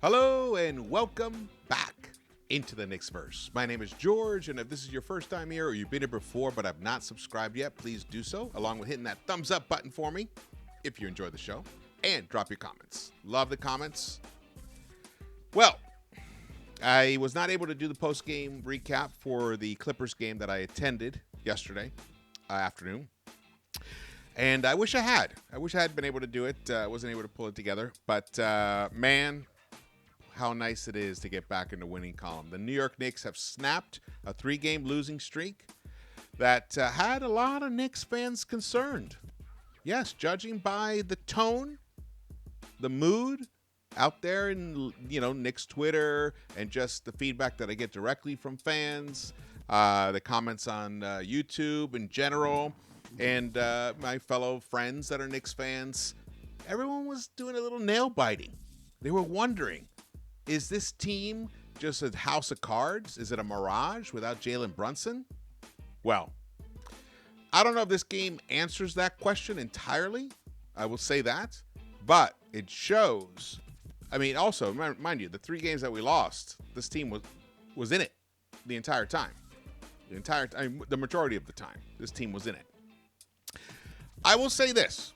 Hello and welcome back into the Knicks-Verse. My name is George, and if this is your first time here or you've been here before but have not subscribed yet, please do so, along with hitting that thumbs up button for me if you enjoy the show, and drop your comments. Love the comments. Well, I was not able to do the post-game recap for the Clippers game that I attended yesterday afternoon. And I wish I had. I wish I had been able to do it. I wasn't able to pull it together. But, man, how nice it is to get back in the winning column. The New York Knicks have snapped a 3-game losing streak that had a lot of Knicks fans concerned. Yes, judging by the tone, the mood out there in, Knicks Twitter and just the feedback that I get directly from fans, the comments on YouTube in general, and my fellow friends that are Knicks fans, everyone was doing a little nail biting. They were wondering, is this team just a house of cards? Is it a mirage without Jalen Brunson? Well, I don't know if this game answers that question entirely. I will say that. But it shows. I mean, also, mind you, the 3 games that we lost, this team was in it the entire time. The majority of the time, this team was in it. I will say this.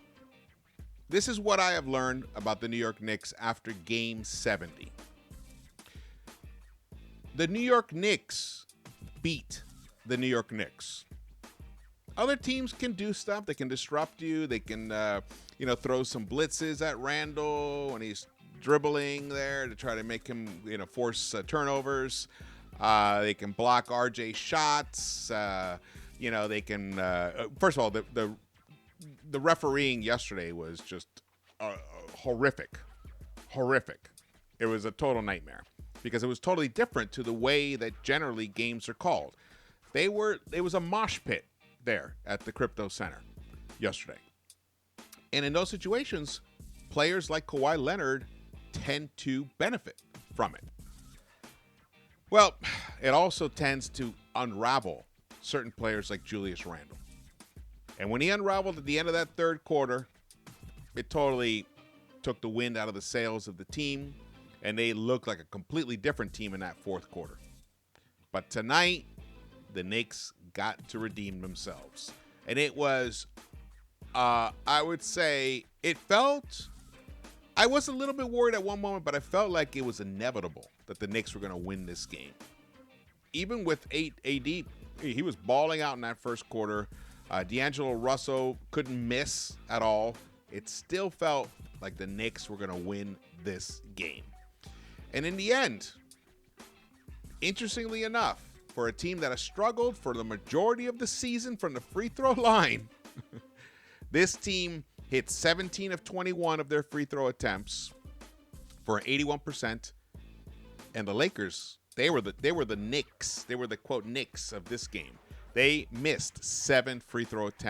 This is what I have learned about the New York Knicks after Game 70. The New York Knicks beat the New York Knicks. Other teams can do stuff. They can disrupt you. They can, throw some blitzes at Randall when he's dribbling there to try to make him, force turnovers. They can block RJ shots. They can. First of all, the refereeing yesterday was just horrific. It was a total nightmare because it was totally different to the way that generally games are called. It was a mosh pit there at the Crypto Center yesterday. And in those situations, players like Kawhi Leonard tend to benefit from it. Well, it also tends to unravel certain players like Julius Randle. And when he unraveled at the end of that third quarter, it totally took the wind out of the sails of the team, and they looked like a completely different team in that fourth quarter. But tonight, the Knicks got to redeem themselves. And it was, I would say, I was a little bit worried at one moment, but I felt like it was inevitable that the Knicks were going to win this game. Even with AD, he was balling out in that first quarter. D'Angelo Russell couldn't miss at all. It still felt like the Knicks were going to win this game. And in the end, interestingly enough, for a team that has struggled for the majority of the season from the free throw line, this team hit 17 of 21 of their free throw attempts for 81%. And the Lakers, they were the Knicks. They were the, quote, Knicks of this game. They missed 7 free throws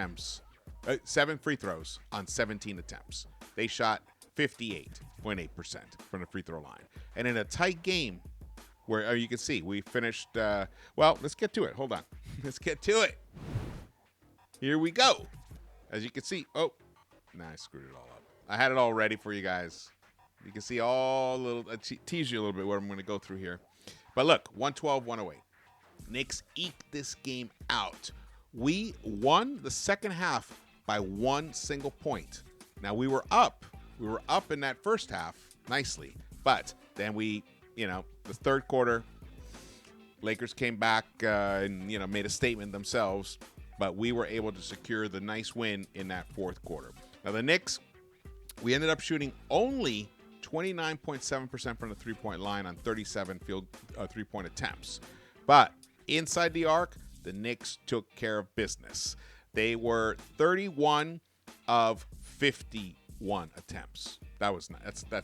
on 17 attempts. They shot 58.8% from the free throw line. And in a tight game where you can see we finished, let's get to it. Hold on. Let's get to it. Here we go. As you can see, I screwed it all up. I had it all ready for you guys. You can see tease you a little bit what I'm going to go through here. But look, 112-108. Knicks eked this game out. We won the second half by 1 single point. Now, we were up. We were up in that first half nicely. But then the third quarter, Lakers came back and made a statement themselves. But we were able to secure the nice win in that fourth quarter. Now, the Knicks, we ended up shooting only 29.7% from the three-point line on 37 three-point attempts. But inside the arc, the Knicks took care of business. They were 31 of 51 attempts. That's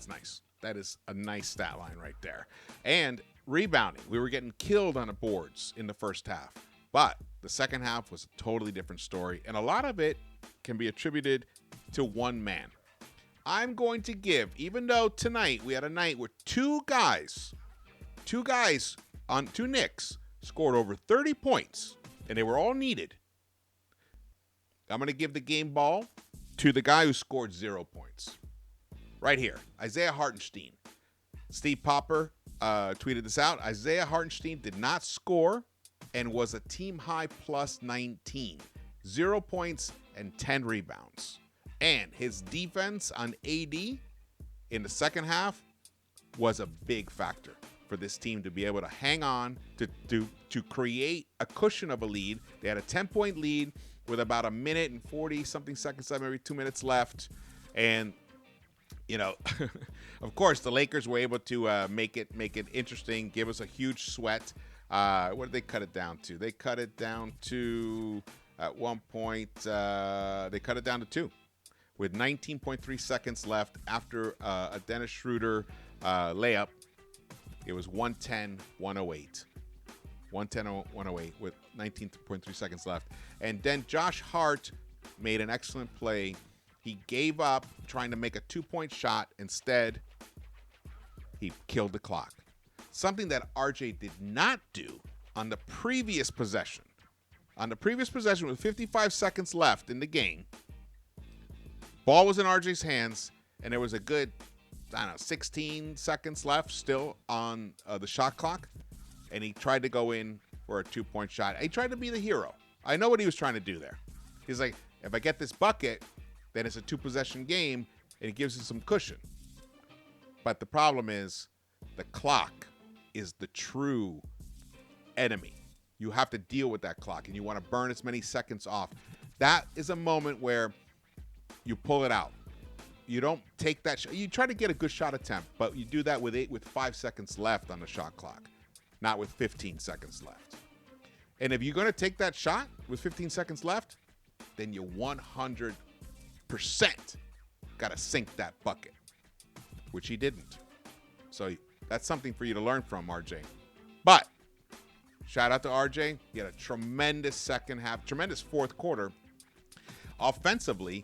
nice. That is a nice stat line right there. And rebounding, we were getting killed on the boards in the first half. But the second half was a totally different story, and a lot of it can be attributed to one man. I'm going to give, even though tonight we had a night where two Knicks scored over 30 points, and they were all needed. I'm going to give the game ball to the guy who scored 0 points. Right here, Isaiah Hartenstein. Steve Popper tweeted this out. Isaiah Hartenstein did not score and was a team-high plus 19. 0 points and 10 rebounds. And his defense on AD in the second half was a big factor for this team to be able to hang on, to create a cushion of a lead. They had a 10-point lead with about a minute and 40-something seconds, maybe 2 minutes left. And, you know, of course, the Lakers were able to make it interesting, give us a huge sweat. What did they cut it down to? They cut it down to, at one point, they cut it down to 2 with 19.3 seconds left after a Dennis Schroeder layup. It was 110-108. 110-108 with 19.3 seconds left. And then Josh Hart made an excellent play. He gave up trying to make a 2-point shot. Instead, he killed the clock. Something that RJ did not do on the previous possession. On the previous possession with 55 seconds left in the game, ball was in RJ's hands, and there was a good, 16 seconds left still on the shot clock, and he tried to go in for a 2-point shot. He tried to be the hero. I know what he was trying to do there. He's like, if I get this bucket, then it's a 2-possession game, and it gives him some cushion. But the problem is the clock is the true enemy. You have to deal with that clock, and you want to burn as many seconds off. That is a moment where you pull it out. You don't take that shot. You try to get a good shot attempt, but you do that with 5 seconds left on the shot clock, not with 15 seconds left. And if you're going to take that shot with 15 seconds left, then you 100% got to sink that bucket, which he didn't. So that's something for you to learn from, RJ. But shout out to RJ. He had a tremendous second half, tremendous fourth quarter. Offensively,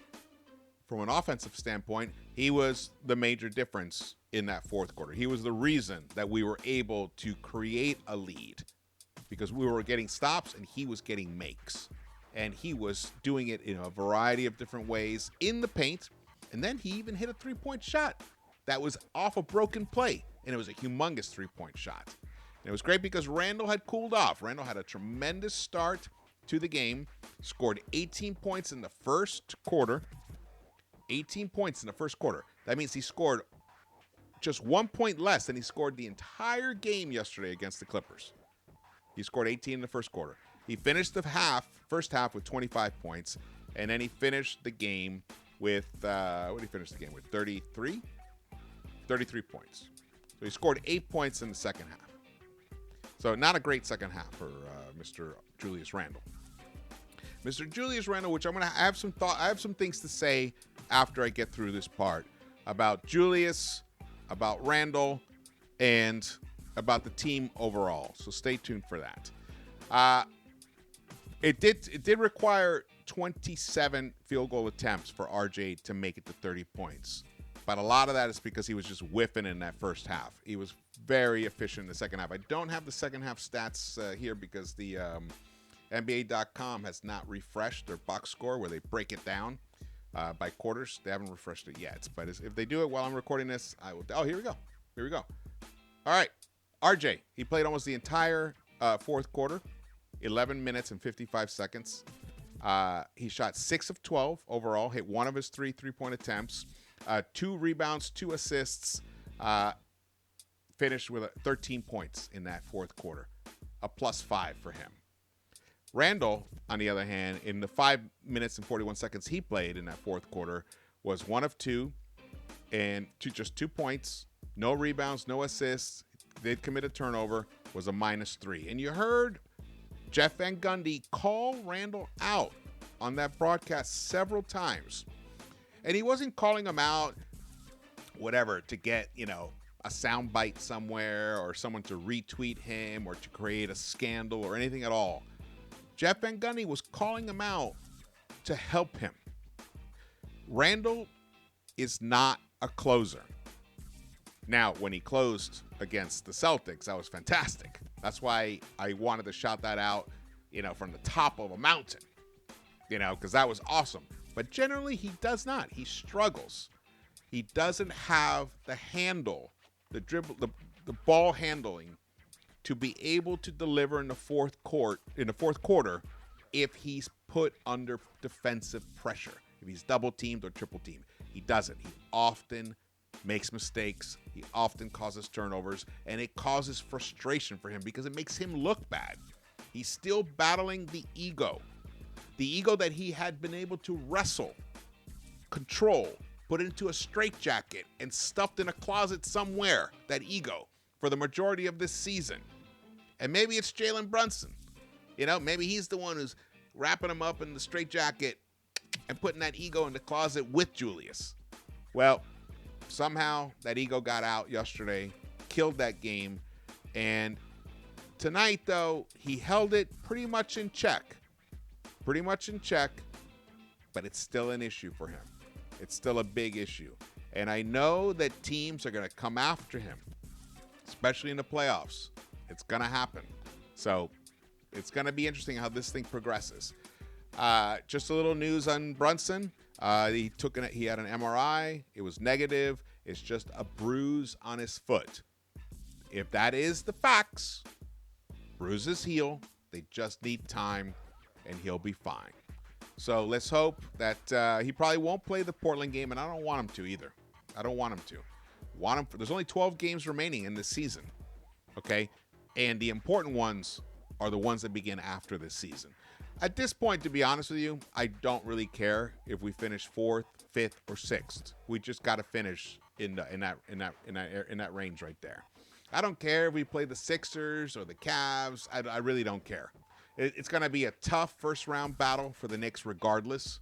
from an offensive standpoint, he was the major difference in that fourth quarter. He was the reason that we were able to create a lead because we were getting stops and he was getting makes. And he was doing it in a variety of different ways in the paint. And then he even hit a 3-point shot that was off a broken play. And it was a humongous 3-point shot. And it was great because Randall had cooled off. Randall had a tremendous start to the game, scored 18 points in the first quarter. 18 points in the first quarter. That means he scored just 1 point less than he scored the entire game yesterday against the Clippers. He scored 18 in the first quarter. He finished the first half with 25 points, and then he finished the game with, what did he finish the game with, 33? 33 points. So he scored 8 points in the second half. So not a great second half for Mr. Julius Randle. Mr. Julius Randle, which I have some things to say after I get through this part about Julius, about Randle, and about the team overall. So stay tuned for that. It did require 27 field goal attempts for RJ to make it to 30 points. But a lot of that is because he was just whiffing in that first half. He was very efficient in the second half. I don't have the second half stats here because the NBA.com has not refreshed their box score where they break it down by quarters. They haven't refreshed it yet. But if they do it while I'm recording this, I will. Oh, here we go. Here we go. All right. RJ, he played almost the entire fourth quarter, 11 minutes and 55 seconds. He shot 6 of 12 overall, hit one of his three-point attempts, 2 rebounds, 2 assists, finished with 13 points in that fourth quarter, a +5 for him. Randle, on the other hand, in the 5 minutes and 41 seconds he played in that fourth quarter, was 1 of 2 and just 2 points, no rebounds, no assists. Did commit a turnover, was a -3. And you heard Jeff Van Gundy call Randle out on that broadcast several times. And he wasn't calling him out, whatever, to get, a soundbite somewhere or someone to retweet him or to create a scandal or anything at all. Jeff Van Gundy was calling him out to help him. Randle is not a closer. Now, when he closed against the Celtics, that was fantastic. That's why I wanted to shout that out, from the top of a mountain, because that was awesome. But generally, he does not. He struggles. He doesn't have the handle the dribble, the ball handling to be able to deliver in the fourth quarter if he's put under defensive pressure. If he's double teamed or triple teamed, he doesn't. He often makes mistakes. He often causes turnovers, and it causes frustration for him because it makes him look bad. He's still battling the ego that he had been able to wrestle, control, put into a straitjacket, and stuffed in a closet somewhere, that ego, for the majority of this season. And maybe it's Jalen Brunson. Maybe he's the one who's wrapping him up in the straitjacket and putting that ego in the closet with Julius. Well, somehow that ego got out yesterday, killed that game, and tonight, though, he held it pretty much in check, but it's still an issue for him. It's still a big issue, and I know that teams are going to come after him, especially in the playoffs. It's going to happen, so it's going to be interesting how this thing progresses. Just a little news on Brunson. He had an MRI. It was negative. It's just a bruise on his foot. If that is the facts, bruises heal. They just need time, and he'll be fine. So let's hope that he probably won't play the Portland game, and I don't want him to either. I don't want him to. There's only 12 games remaining in this season, okay? And the important ones are the ones that begin after this season. At this point, to be honest with you, I don't really care if we finish 4th, 5th, or 6th. We just got to finish in that range right there. I don't care if we play the Sixers or the Cavs. I really don't care. It's going to be a tough first-round battle for the Knicks regardless.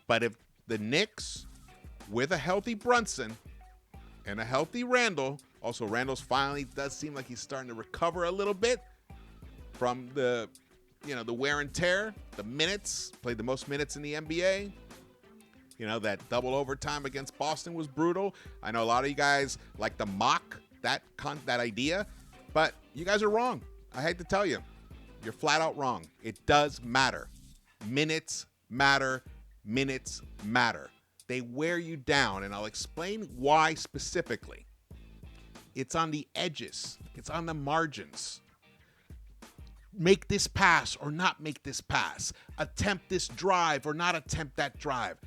But if the Knicks, with a healthy Brunson and a healthy Randall, also Randall's finally does seem like he's starting to recover a little bit from the wear and tear, the minutes, played the most minutes in the NBA. That double overtime against Boston was brutal. I know a lot of you guys like to mock that idea, but you guys are wrong. I hate to tell you, you're flat out wrong. It does matter. Minutes matter. Minutes matter. They wear you down, and I'll explain why specifically. It's on the edges. It's on the margins. Make this pass or not make this pass. Attempt this drive or not attempt that drive.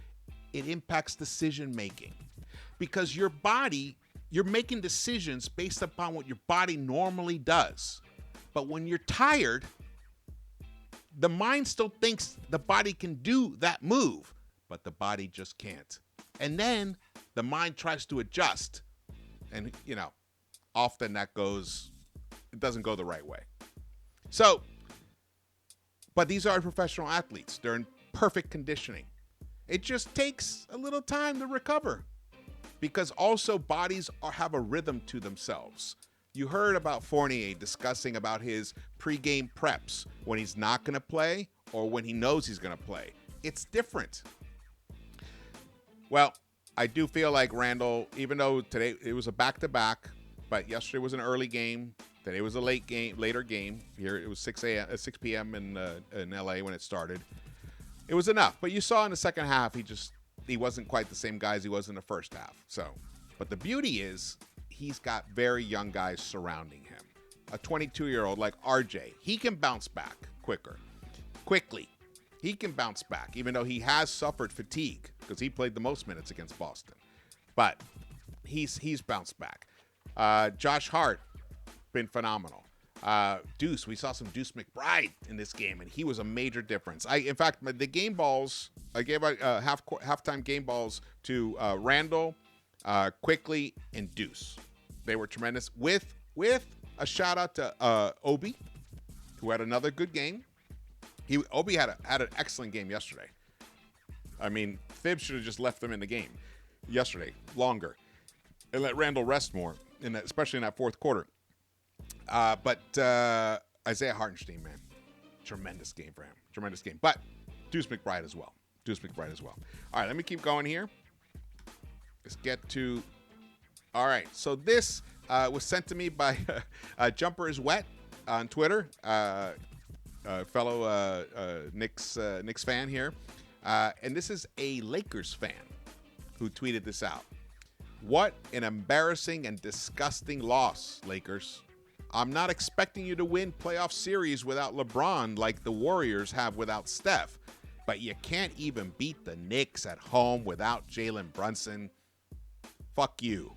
It impacts decision making because your body, you're making decisions based upon what your body normally does. But when you're tired, the mind still thinks the body can do that move, but the body just can't. And then the mind tries to adjust. And, often it doesn't go the right way. So, but these are professional athletes. They're in perfect conditioning. It just takes a little time to recover because also bodies have a rhythm to themselves. You heard about Fournier discussing about his pregame preps when he's not going to play or when he knows he's going to play. It's different. Well, I do feel like Randall, even though today it was a back-to-back, but yesterday was an early game. Today was a later game. Here it was 6 p.m. in LA when it started. It was enough. But you saw in the second half, he wasn't quite the same guy as he was in the first half. But the beauty is he's got very young guys surrounding him. A 22-year-old like RJ, he can bounce back quickly. He can bounce back, even though he has suffered fatigue because he played the most minutes against Boston. But he's bounced back. Josh Hart, been phenomenal. Deuce, we saw some Deuce McBride in this game, and he was a major difference. In fact, the game balls, I gave out halftime game balls to Randall, Quickly, and Deuce. They were tremendous. With a shout out to Obi, who had another good game. Obi had an excellent game yesterday. I mean, Thibs should have just left them in the game yesterday longer and let Randall rest more, especially in that fourth quarter. But Isaiah Hartenstein, man, tremendous game for him. Tremendous game. But Deuce McBride as well. All right, let me keep going here. Let's get to. All right, so this was sent to me by Jumper is Wet on Twitter, fellow Knicks fan here, and this is a Lakers fan who tweeted this out. What an embarrassing and disgusting loss, Lakers. I'm not expecting you to win playoff series without LeBron like the Warriors have without Steph, but you can't even beat the Knicks at home without Jalen Brunson. Fuck you.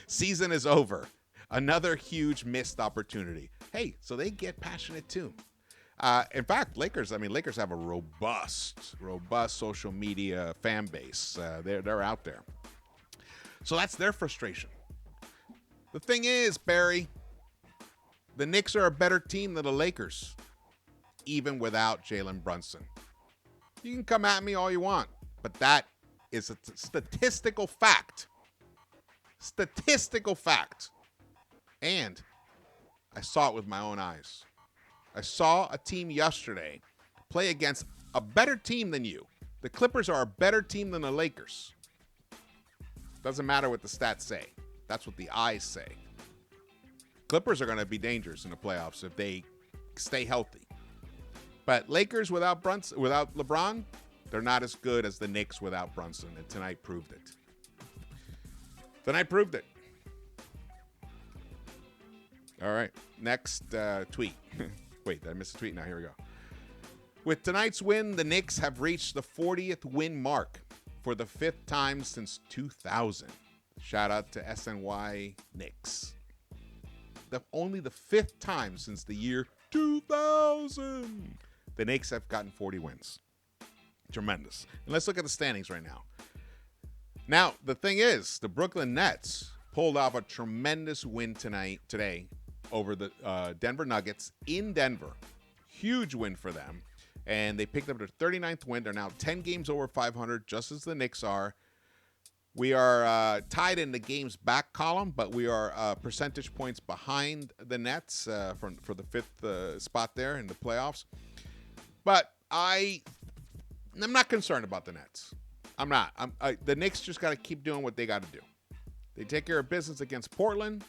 Season is over. Another huge missed opportunity. Hey, so they get passionate too. In fact, Lakers have a robust social media fan base. They're out there. So that's their frustration. The thing is, Barry, the Knicks are a better team than the Lakers, even without Jalen Brunson. You can come at me all you want, but that is a statistical fact. Statistical fact. And I saw it with my own eyes. I saw a team yesterday play against a better team than you. The Clippers are a better team than the Lakers. Doesn't matter what the stats say. That's what the eyes say. Clippers are going to be dangerous in the playoffs if they stay healthy. But Lakers without LeBron, they're not as good as the Knicks without Brunson, and tonight proved it. All right, next tweet. Wait, did I miss a tweet? Now, here we go. With tonight's win, the Knicks have reached the 40th win mark for the 5th time since 2000. Shout out to SNY Knicks. Only the 5th time since the year 2000. The Knicks have gotten 40 wins. Tremendous. And let's look at the standings right now. Now, the thing is, the Brooklyn Nets pulled off a tremendous win today over the Denver Nuggets in Denver. Huge win for them. And they picked up their 39th win. They're now 10 games over 500, just as the Knicks are. We are tied in the games back column, but we are percentage points behind the Nets for the 5th spot there in the playoffs. But I'm not concerned about the Nets. I'm not. The Knicks just got to keep doing what they got to do. They take care of business against Portland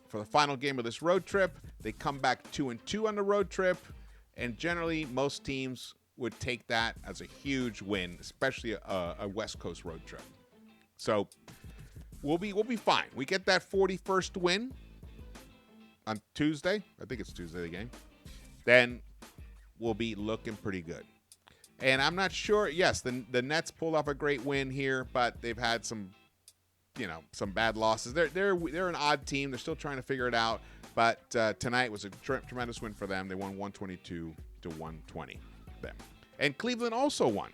for the final game of this road trip. They come back 2-2 on the road trip, and generally most teams would take that as a huge win, especially a West Coast road trip. So we'll be fine. We get that 41st win on Tuesday. I think it's Tuesday the game. Then we'll be looking pretty good. And I'm not sure. Yes, the Nets pulled off a great win here, but they've had some bad losses. They're an odd team. They're still trying to figure it out. But tonight was a tremendous win for them. They won 122-120. Them. And Cleveland also won.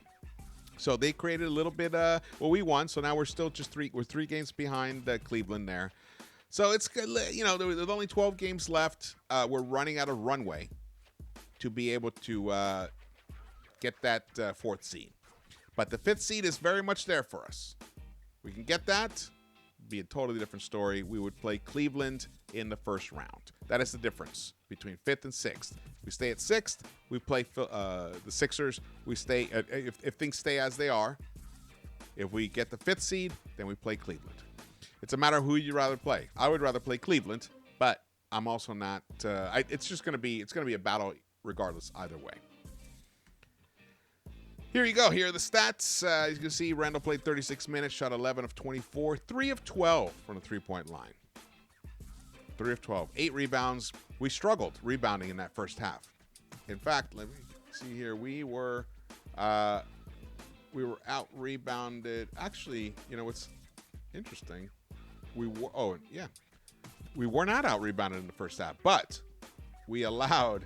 So they created a little bit. We won. So now we're still just three games behind Cleveland there. So it's good. There's only 12 games left. We're running out of runway to be able to get that 4th seed. But the 5th seed is very much there for us. We can get that. Be a totally different story. We would play Cleveland in the first round. That is the difference between 5th and 6th. We stay at 6th. We play the Sixers. We stay if things stay as they are. If we get the 5th seed, then we play Cleveland. It's a matter of who you'd rather play. I would rather play Cleveland, but I'm also not. It's going to be a battle regardless either way. Here you go. Here are the stats. As you can see, Randall played 36 minutes, shot 11 of 24, 3 of 12 from the three-point line. 3 of 12, 8 rebounds. We struggled rebounding in that first half. In fact, let me see here. We were out rebounded. Actually, what's interesting? We were not out rebounded in the first half, but we allowed.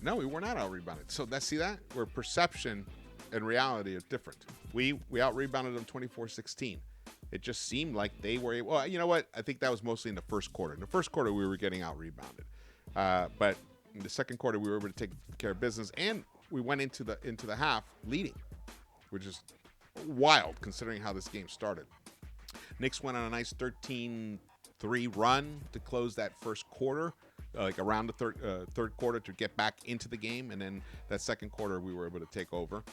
No, we were not out rebounded. So see that? Where perception and reality are different. We out rebounded them 24-16. It just seemed like they were able. Well, you know what? I think that was mostly in the first quarter. In the first quarter, we were getting out rebounded, but in the second quarter, we were able to take care of business, and we went into the half leading, which is wild considering how this game started. Knicks went on a nice 13-3 run to close that first quarter. Around the third quarter to get back into the game. And then that second quarter, we were able to take over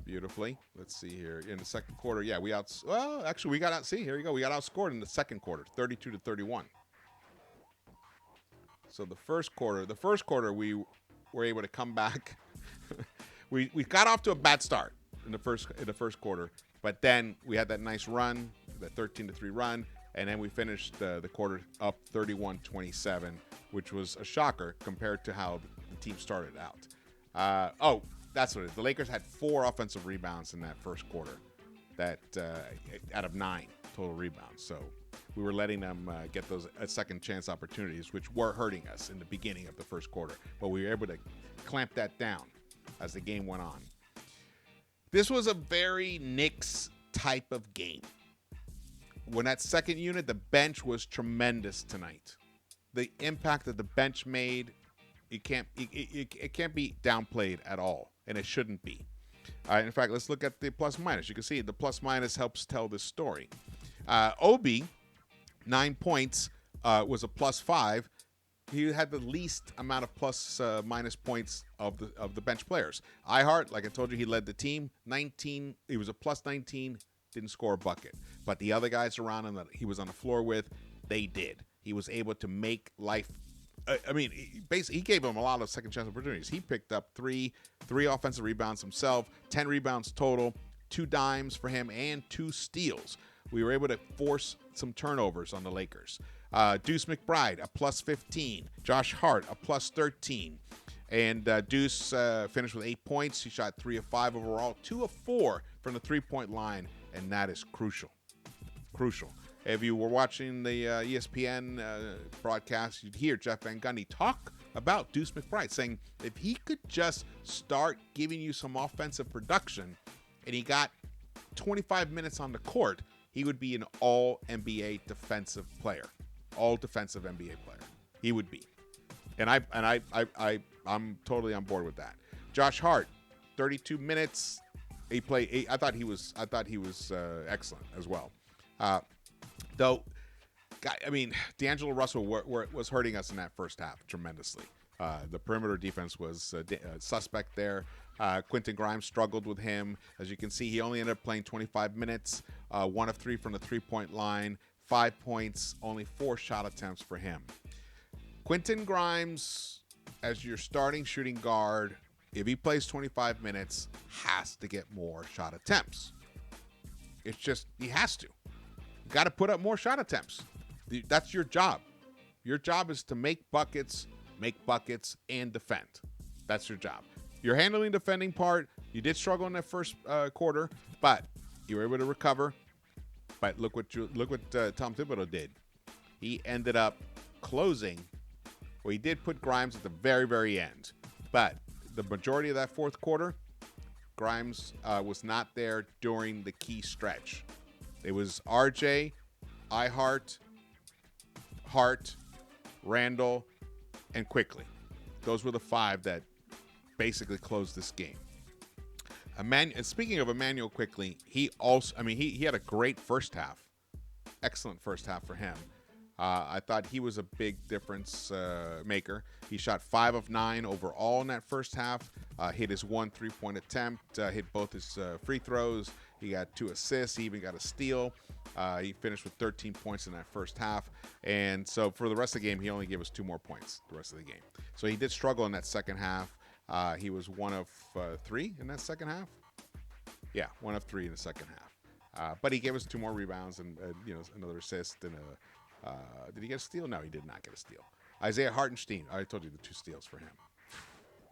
beautifully. Let's see here. In the second quarter, yeah, we got here you go. We got outscored in the second quarter, 32-31. So the first quarter, we were able to come back. we got off to a bad start in the first quarter, But then we had that nice run, the 13-3 run, and then we finished the quarter up 31-27, which was a shocker compared to how the team started out. That's what it is. The Lakers had 4 offensive rebounds in that first quarter, that out of 9 total rebounds. So we were letting them get those second chance opportunities, which were hurting us in the beginning of the first quarter. But we were able to clamp that down as the game went on. This was a very Knicks type of game. When that second unit, the bench was tremendous tonight. The impact that the bench made, it can't be downplayed at all, and it shouldn't be. In fact, let's look at the plus minus. You can see the plus minus helps tell this story. Obi, 9 points, was a +5. He had the least amount of plus minus points of the bench players. Ihart, like I told you, he led the team. 19. He was a +19. Didn't score a bucket, but the other guys around him that he was on the floor with, they did. He was able to make life. He gave them a lot of second chance opportunities. He picked up three offensive rebounds himself, 10 rebounds total, 2 dimes for him, and 2 steals. We were able to force some turnovers on the Lakers. Deuce McBride, a +15. Josh Hart, a +13. And Deuce finished with 8 points. He shot 3 of 5 overall, 2 of 4 from the three-point line, and that is crucial. Crucial. If you were watching the ESPN broadcast, you'd hear Jeff Van Gundy talk about Deuce McBride, saying if he could just start giving you some offensive production and he got 25 minutes on the court, he would be an all-NBA defensive player. All-defensive NBA player. He would be. And I'm totally on board with that. Josh Hart, 32 minutes. He played. I thought he was excellent as well. Though, D'Angelo Russell was hurting us in that first half tremendously. The perimeter defense was suspect there. Quentin Grimes struggled with him. As you can see, he only ended up playing 25 minutes, 1 of 3 from the three-point line, 5 points, only 4 shot attempts for him. Quentin Grimes, as your starting shooting guard, if he plays 25 minutes, has to get more shot attempts. It's just, he has to. You got to put up more shot attempts. That's your job. Your job is to make buckets, and defend. That's your job. Your handling defending part, you did struggle in that first quarter, but you were able to recover. But look what Tom Thibodeau did. He ended up closing. Well, he did put Grimes at the very, very end, but the majority of that fourth quarter, Grimes was not there during the key stretch. It was RJ, Ihart, Hart, Randall, and Quickly. Those were the 5 that basically closed this game. And speaking of Emmanuel Quickly, he had a great first half. Excellent first half for him. I thought he was a big difference maker. He shot 5 of 9 overall in that first half. Hit his 1 3-point attempt. Hit both his free throws. He got 2 assists. He even got a steal. He finished with 13 points in that first half. And so for the rest of the game, he only gave us 2 more points the rest of the game. So he did struggle in that second half. He was 1 of 3 in that second half. Yeah, 1 of 3 in the second half. But he gave us 2 more rebounds and another assist and did he get a steal? No, he did not get a steal. Isaiah Hartenstein. I told you the 2 steals for him.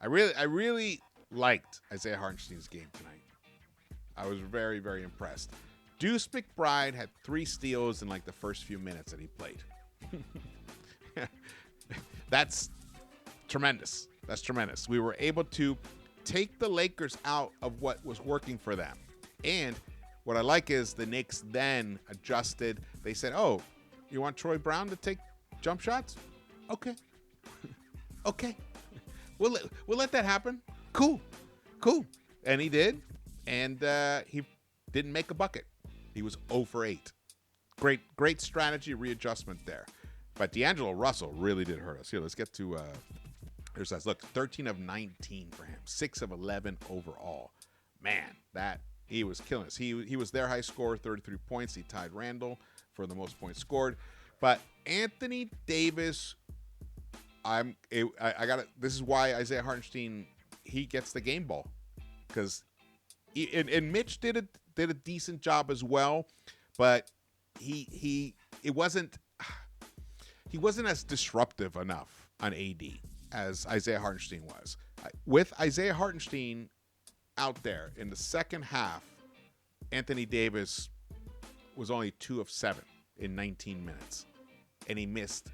I really liked Isaiah Hartenstein's game tonight. I was very, very impressed. Deuce McBride had 3 steals in like the first few minutes that he played. That's tremendous. That's tremendous. We were able to take the Lakers out of what was working for them. And what I like is the Knicks then adjusted. They said, oh, you want Troy Brown to take jump shots? Okay. Okay. We'll let that happen. Cool. And he did. And he didn't make a bucket. He was 0 for 8. Great strategy readjustment there. But D'Angelo Russell really did hurt us. Here, let's get to here's that. Look, 13 of 19 for him. 6 of 11 overall. Man, that he was killing us. He was their high scorer, 33 points. He tied Randall for the most points scored. But Anthony Davis, this is why Isaiah Hartenstein, he gets the game ball. Because and Mitch did did a decent job as well, but he wasn't as disruptive enough on AD as Isaiah Hartenstein was. With Isaiah Hartenstein out there in the second half, Anthony Davis was only 2 of 7 in 19 minutes, and he missed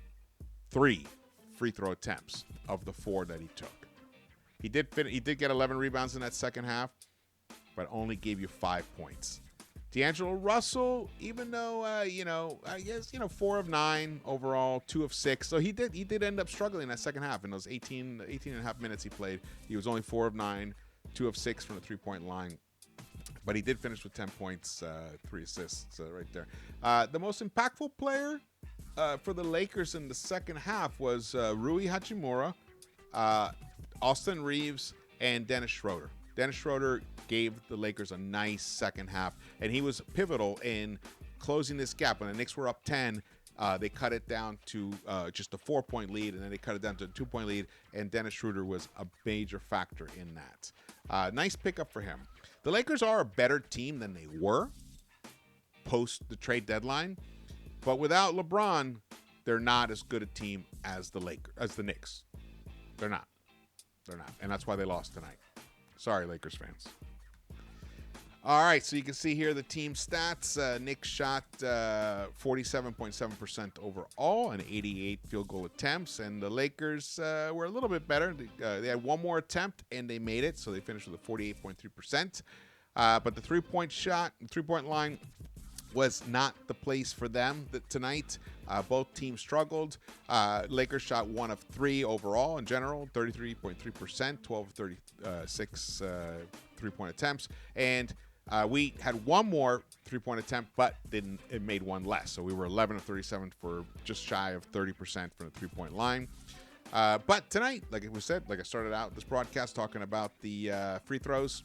3 free throw attempts of the 4 that he took. He did get 11 rebounds in that second half, but only gave you 5 points. D'Angelo Russell, even though I guess 4 of 9 overall, 2 of 6, so he did end up struggling in that second half. In those 18 and a half minutes he played, he was only 4 of 9, 2 of 6 from the 3-point line. But he did finish with 10 points, 3 assists right there. The most impactful player for the Lakers in the second half was Rui Hachimura, Austin Reeves, and Dennis Schroeder. Dennis Schroeder gave the Lakers a nice second half, and he was pivotal in closing this gap. When the Knicks were up 10, they cut it down to just a 4-point lead, and then they cut it down to a 2-point lead, and Dennis Schroeder was a major factor in that. Nice pickup for him. The Lakers are a better team than they were post the trade deadline, but without LeBron, they're not as good a team as the Knicks. They're not, and that's why they lost tonight. Sorry, Lakers fans. All right, so you can see here the team stats. Knicks shot 47.7% overall and 88 field goal attempts, and the Lakers were a little bit better. They had one more attempt, and they made it, so they finished with a 48.3%. But the three-point line was not the place for them tonight. Both teams struggled. Lakers shot 1 of 3 overall in general, 33.3%, 12 of 36 three-point attempts, and we had one more three-point attempt, but it made one less. So we were 11 of 37 for just shy of 30% from the three-point line. But tonight, like we said, like I started out this broadcast talking about the free throws,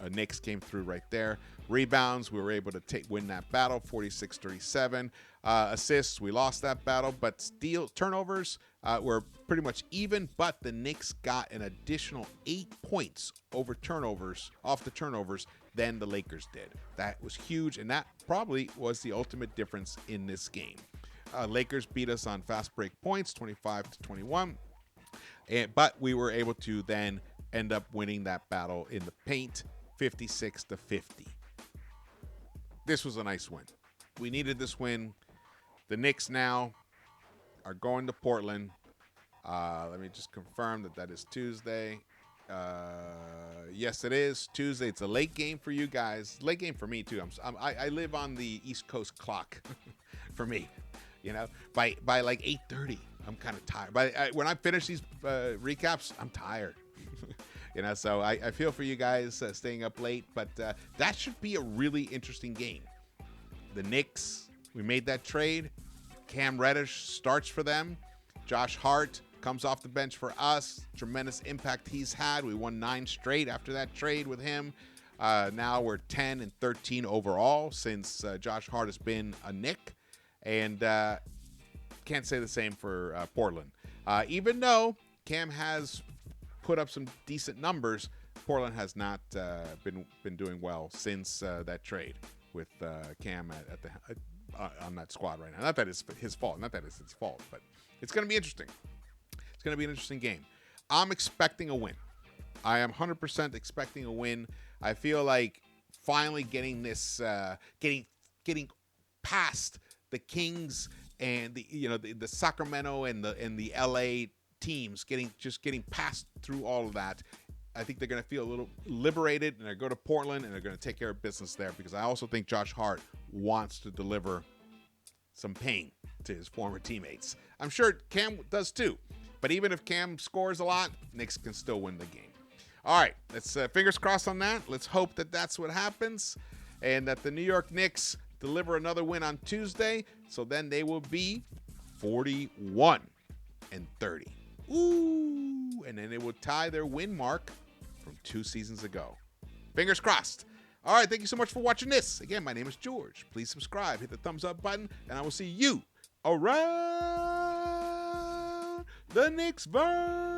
Knicks came through right there. Rebounds, we were able to win that battle, 46-37. Assists, we lost that battle, but turnovers were pretty much even, but the Knicks got an additional 8 points off the turnovers than the Lakers did. That was huge, and that probably was the ultimate difference in this game. Lakers beat us on fast break points, 25-21, but we were able to then end up winning that battle in the paint, 56-50. This was a nice win. We needed this win. The Knicks now are going to Portland. Let me just confirm that is Tuesday. Yes, it is Tuesday. It's a late game for you guys. Late game for me too. I live on the East Coast clock. For me, by like 8:30, I'm kind of tired. When I finish these recaps, I'm tired. So I feel for you guys staying up late, but that should be a really interesting game. The Knicks, we made that trade. Cam Reddish starts for them. Josh Hart comes off the bench for us. Tremendous impact he's had. We won 9 straight after that trade with him. Now we're 10-13 overall since Josh Hart has been a Knick. And can't say the same for Portland. Even though Cam has put up some decent numbers, Portland has not been doing well since that trade with Cam on that squad right now. Not that it's his fault. Not that it's his fault, but it's going to be interesting. It's going to be an interesting game. I'm expecting a win. I am 100% expecting a win. I feel like finally getting this, getting past the Kings and the Sacramento and the LA teams, getting past through all of that. I think they're going to feel a little liberated, and they're going to go to Portland, and they're going to take care of business there, because I also think Josh Hart wants to deliver some pain to his former teammates. I'm sure Cam does too, but even if Cam scores a lot, Knicks can still win the game. All right, let's fingers crossed on that. Let's hope that that's what happens, and that the New York Knicks deliver another win on Tuesday, so then they will be 41-30. Ooh, and then it will tie their win mark from 2 seasons ago. Fingers crossed. All right, thank you so much for watching this. Again, my name is George. Please subscribe, hit the thumbs up button, and I will see you around the Knicks-Verse.